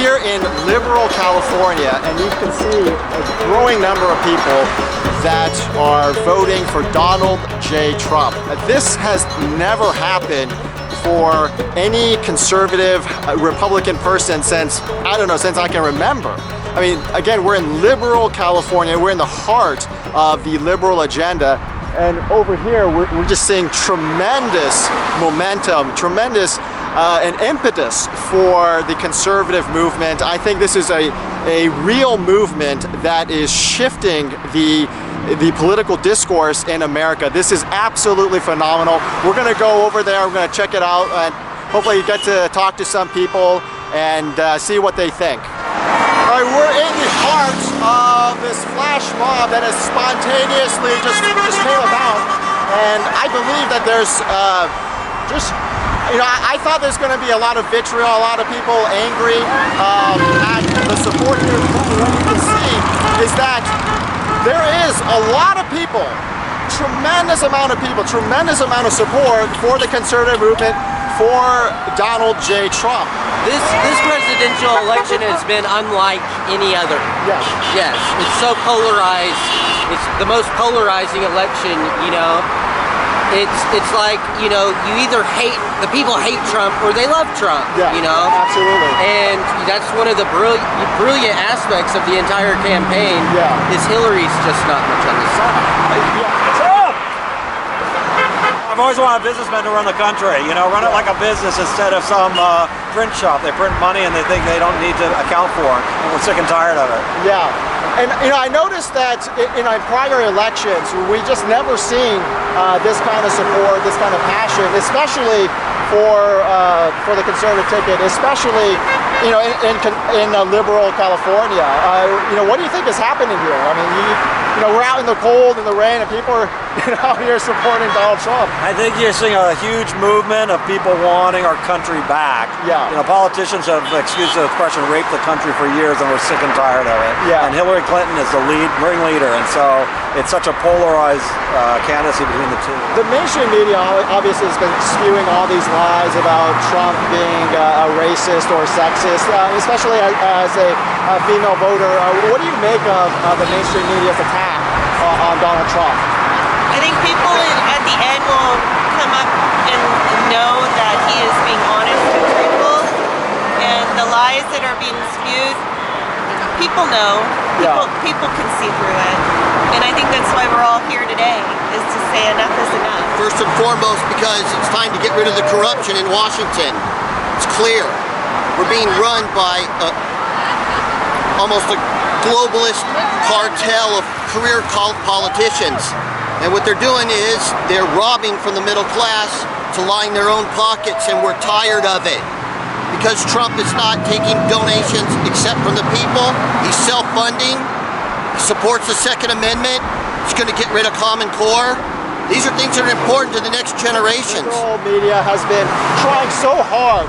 here in liberal California, and you can see a growing number of people that are voting for Donald J. Trump. This has never happened for any conservative Republican person since, I don't know, since I can remember. I mean, again, we're in liberal California. We're in the heart of the liberal agenda. And over here, we're just seeing tremendous momentum, tremendous an impetus for the conservative movement. I think this is a real movement that is shifting the political discourse in America. This is absolutely phenomenal. We're gonna go over there, we're gonna check it out, and hopefully get to talk to some people and see what they think. All right, we're in the heart of this flash mob that has spontaneously just came about, and I believe that there's I thought there's going to be a lot of vitriol, a lot of people angry at the support here. What you can see is that there is a lot of people, tremendous amount of people, tremendous amount of support for the conservative movement, for Donald J. Trump. This presidential election has been unlike any other. Yes. Yes, it's so polarized. It's the most polarizing election, you know. It's like, you know, you either the people hate Trump or they love Trump, yeah, you know? Absolutely. And that's one of the brilliant aspects of the entire campaign, is Hillary's just not much on the side. I've always wanted businessmen to run the country, you know, run it like a business instead of some print shop. They print money and they think they don't need to account for it, and we're sick and tired of it. Yeah. And you know, I noticed that in our prior elections, we just never seen this kind of support, this kind of passion, especially for the conservative ticket, especially in liberal California. You know, what do you think is happening here? I mean, you know, we're out in the cold and the rain, and people are out here supporting Donald Trump. I think you're seeing a huge movement of people wanting our country back. Yeah. You know, politicians have, excuse the expression, raped the country for years, and we're sick and tired of it. Yeah. And Hillary Clinton is the ringleader, and so it's such a polarized candidacy between the two. The mainstream media obviously has been spewing all these lies about Trump being a racist or sexist, especially as a female voter. What do you make of the mainstream media's attack on Donald Trump? I think people at the end will come up and know that he is being honest and truthful, and the lies that are being spewed, people know, people can see through it, and I think that's why we're all here today, is to say enough is enough. First and foremost, because it's time to get rid of the corruption in Washington. It's clear. We're being run by almost a globalist cartel of career politicians. And what they're doing is they're robbing from the middle class to line their own pockets, and we're tired of it. Because Trump is not taking donations except from the people. He's self-funding. He supports the Second Amendment. He's going to get rid of Common Core. These are things that are important to the next generations. The liberal media has been trying so hard,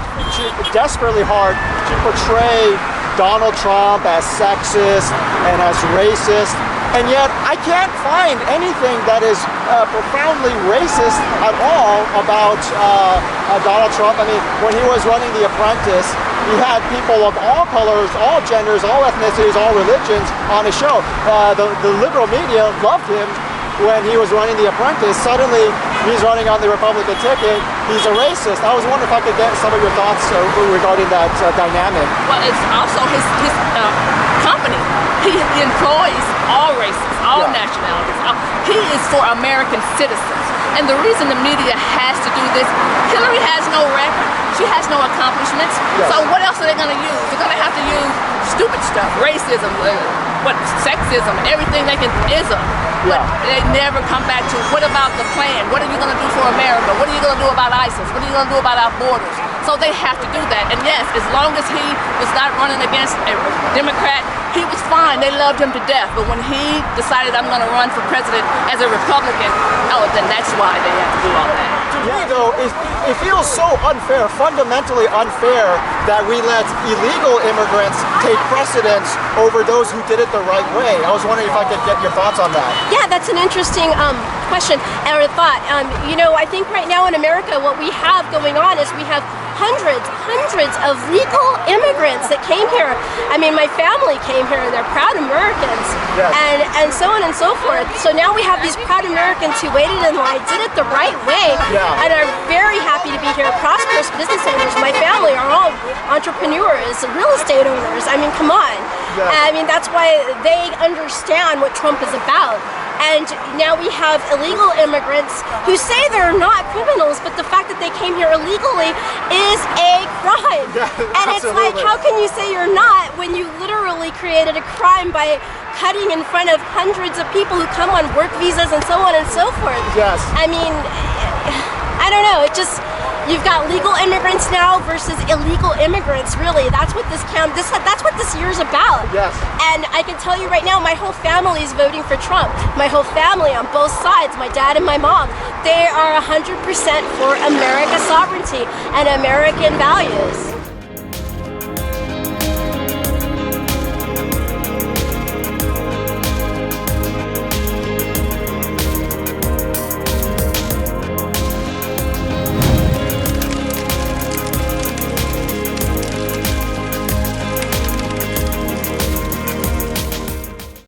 desperately hard, to portray Donald Trump as sexist and as racist. And yet, I can't find anything that is profoundly racist at all about Donald Trump. I mean, when he was running The Apprentice, he had people of all colors, all genders, all ethnicities, all religions on his show. The liberal media loved him when he was running The Apprentice. Suddenly, he's running on the Republican ticket. He's a racist. I was wondering if I could get some of your thoughts regarding that dynamic. Well, it's also his company. He employs all races, all nationalities. He is for American citizens. And the reason the media has to do this, Hillary has no record. She has no accomplishments. Yes. So what else are they going to use? They're going to have to use stupid stuff, racism, sexism, everything they can ism. But they never come back to, what about the plan? What are you going to do for America? What are you going to do about ISIS? What are you going to do about our borders? So they have to do that. And yes, as long as he was not running against a Democrat, he was fine. They loved him to death. But when he decided, I'm going to run for president as a Republican, then that's why they have to do all that. To me, though, it feels so unfair, fundamentally unfair, that we let illegal immigrants take precedence over those who did it the right way. I was wondering if I could get your thoughts on that. Yeah, that's an interesting question or a thought. You know, I think right now in America, what we have going on is we have hundreds of legal immigrants that came here. I mean, my family came here and they're proud Americans, and so on and so forth. So now we have these proud Americans who waited in line, did it the right way, and are very happy to be here, prosperous business owners. My family are all entrepreneurs, real estate owners. I mean, come on. I mean, that's why they understand what Trump is about. And now we have illegal immigrants who say they're not criminals, but the fact that they came here illegally is a crime. And it's like, how can you say you're not when you literally created a crime by cutting in front of hundreds of people who come on work visas and so on and so forth? I mean, I don't know. It just, you've got legal immigrants now versus illegal immigrants. Really, that's what that's what this year's about. And I can tell you right now, my whole family is voting for Trump. My whole family on both sides, my dad and my mom, they are 100% for America sovereignty and American values.